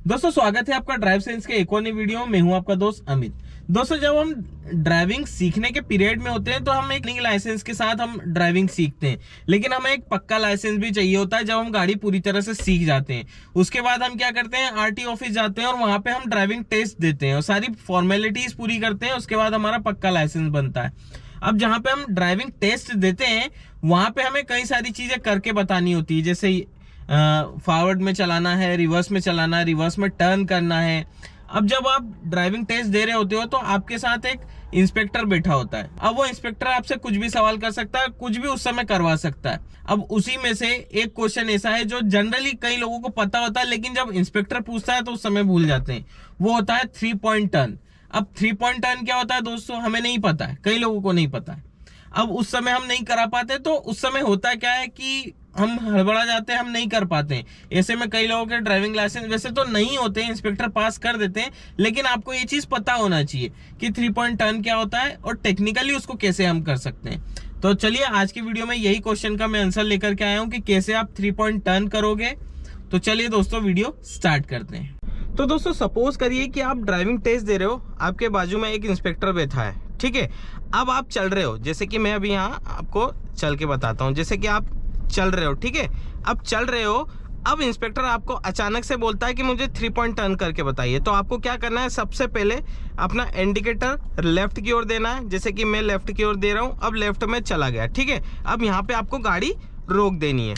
दोस्तों स्वागत है आपका ड्राइव साइंस के एक और नई वीडियो में। मैं हूं आपका दोस्त अमित। दोस्तों जब हम ड्राइविंग सीखने के पीरियड में होते हैं तो हम एक लाइसेंस के साथ हम ड्राइविंग सीखते हैं, लेकिन हमें एक पक्का लाइसेंस भी चाहिए होता है जब हम गाड़ी पूरी तरह से सीख जाते हैं। उसके बाद हम क्या करते हैं, आरटी ऑफिस जाते हैं और वहां पे हम ड्राइविंग टेस्ट देते हैं और सारी फॉर्मेलिटीज पूरी करते हैं। उसके बाद हमारा पक्का लाइसेंस बनता है। अब जहां पे हम ड्राइविंग टेस्ट देते हैं वहां पे हमें कई सारी चीजें करके बतानी होती है, जैसे फॉरवर्ड में चलाना है, रिवर्स में चलाना है, रिवर्स में टर्न करना है। अब जब आप ड्राइविंग टेस्ट दे रहे होते हो तो आपके साथ एक इंस्पेक्टर बैठा होता है। अब वो इंस्पेक्टर आपसे कुछ भी सवाल कर सकता है, कुछ भी उस समय करवा सकता है। अब उसी में से एक क्वेश्चन ऐसा है जो जनरली कई लोगों को पता होता है, लेकिन जब इंस्पेक्टर पूछता है तो उस समय भूल जाते हैं। वो होता है 3 पॉइंट टर्न। अब 3 पॉइंट टर्न क्या होता है दोस्तों, हमें नहीं पता है, कई लोगों को नहीं पता है। अब उस समय हम नहीं करा पाते, तो उस समय होता क्या है कि हम हड़बड़ा जाते हैं, हम नहीं कर पाते हैं। ऐसे में कई लोगों के ड्राइविंग लाइसेंस वैसे तो नहीं होते हैं, इंस्पेक्टर पास कर देते हैं, लेकिन आपको ये चीज पता होना चाहिए कि 3 पॉइंट टर्न क्या होता है और टेक्निकली उसको कैसे हम कर सकते हैं। तो चलिए आज की वीडियो में यही क्वेश्चन का मैं आंसर लेकर के आया हूं कि कैसे आप 3 पॉइंट टर्न करोगे। तो चलिए दोस्तों वीडियो स्टार्ट करते हैं। तो दोस्तों सपोज करिए कि आप ड्राइविंग टेस्ट दे रहे हो, आपके बाजू में एक इंस्पेक्टर बैठा है, ठीक है। अब आप चल रहे हो, जैसे कि मैं अभी यहाँ आपको चल के बताता हूँ। जैसे कि आप चल रहे हो, ठीक है, अब चल रहे हो। अब इंस्पेक्टर आपको अचानक से बोलता है कि मुझे 3 पॉइंट टर्न करके बताइए। तो आपको क्या करना है, सबसे पहले अपना इंडिकेटर लेफ्ट की ओर देना है। जैसे कि मैं लेफ्ट की ओर दे रहा हूँ, अब लेफ्ट में चला गया, ठीक है। अब यहाँ पे आपको गाड़ी रोक देनी है,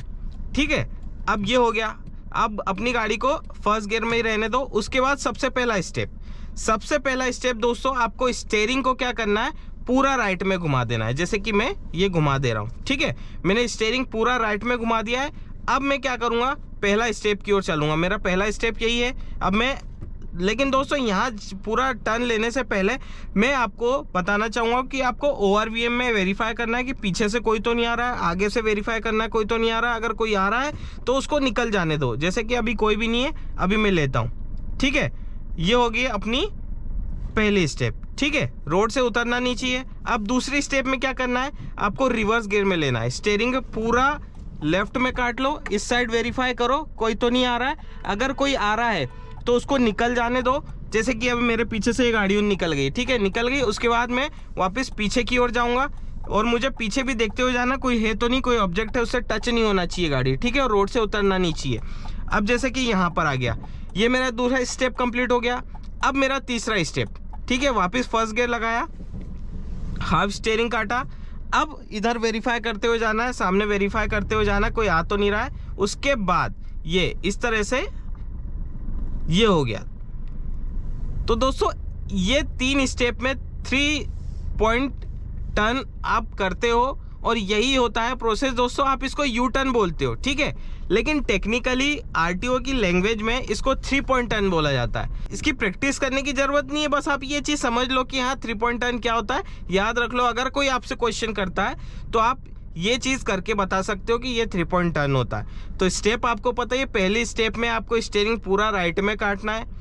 ठीक है। अब ये हो गया। अब अपनी गाड़ी को फर्स्ट गियर में ही रहने दो। उसके बाद सबसे पहला स्टेप दोस्तों, आपको स्टीयरिंग को क्या करना है, पूरा राइट में घुमा देना है। जैसे कि मैं ये घुमा दे रहा हूँ, ठीक है। मैंने स्टीयरिंग पूरा राइट में घुमा दिया है। अब मैं क्या करूँगा, पहला स्टेप की ओर चलूँगा। मेरा पहला स्टेप यही है। अब मैं, लेकिन दोस्तों यहाँ पूरा टर्न लेने से पहले मैं आपको बताना चाहूँगा कि आपको ORVM में वेरीफाई करना है कि पीछे से कोई तो नहीं आ रहा है, आगे से वेरीफाई करना है कोई तो नहीं आ रहा है। अगर कोई आ रहा है तो उसको निकल जाने दो। जैसे कि अभी कोई भी नहीं है, अभी मैं लेता हूँ, ठीक है। ये होगी अपनी पहली स्टेप, ठीक है। रोड से उतरना नहीं चाहिए। अब दूसरी स्टेप में क्या करना है, आपको रिवर्स गियर में लेना है। स्टीयरिंग पूरा लेफ्ट में काट लो, इस साइड वेरीफाई करो कोई तो नहीं आ रहा है। अगर कोई आ रहा है तो उसको निकल जाने दो। जैसे कि अब मेरे पीछे से ये गाड़ी निकल गई, ठीक है, निकल गई। उसके बाद मैं वापस पीछे की ओर जाऊंगा और मुझे पीछे भी देखते हुए जाना, कोई है तो नहीं, कोई ऑब्जेक्ट है उससे टच नहीं होना चाहिए गाड़ी, ठीक है, और रोड से उतरना नहीं चाहिए। अब जैसे कि यहाँ पर आ गया, ये मेरा दूसरा स्टेप कंप्लीट हो गया। अब मेरा तीसरा स्टेप, ठीक है, वापस फर्स्ट गियर लगाया, हाफ स्टीयरिंग काटा। अब इधर वेरीफाई करते हुए जाना है, सामने वेरीफाई करते हुए जाना, कोई आ तो नहीं रहा है। उसके बाद ये इस तरह से ये हो गया। तो दोस्तों ये 3 स्टेप में 3 पॉइंट टर्न आप करते हो और यही होता है प्रोसेस दोस्तों। आप इसको यू टर्न बोलते हो, ठीक है, लेकिन टेक्निकली RTO की लैंग्वेज में इसको 3 पॉइंट टर्न बोला जाता है। इसकी प्रैक्टिस करने की जरूरत नहीं है, बस आप ये चीज समझ लो कि हाँ 3 पॉइंट टर्न क्या होता है, याद रख लो। अगर कोई आपसे क्वेश्चन करता है तो आप ये चीज करके बता सकते हो कि ये 3 पॉइंट टर्न होता है। तो स्टेप आपको पता है, पहली स्टेप में आपको स्टीयरिंग पूरा राइट में काटना है,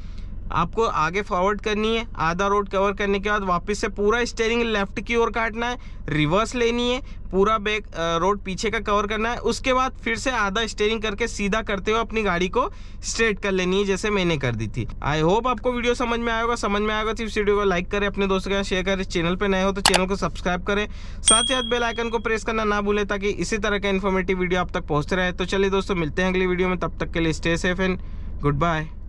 आपको आगे फॉरवर्ड करनी है, आधा रोड कवर करने के बाद वापस से पूरा स्टीयरिंग लेफ्ट की ओर काटना है, रिवर्स लेनी है, पूरा बैक रोड पीछे का कवर करना है। उसके बाद फिर से आधा स्टीयरिंग करके सीधा करते हुए अपनी गाड़ी को स्ट्रेट कर लेनी है, जैसे मैंने कर दी थी। आई होप आपको वीडियो समझ में आएगा तो इस वीडियो को लाइक करें, अपने दोस्तों के साथ शेयर करें, चैनल पर नए हो तो चैनल को सब्सक्राइब करें, साथ ही साथ बेल आइकन को प्रेस करना ना भूलें ताकि इसी तरह का इन्फॉर्मेटिव वीडियो आप तक पहुँचते रहे। तो चलिए दोस्तों मिलते हैं अगली वीडियो में, तब तक के लिए stay safe and good bye.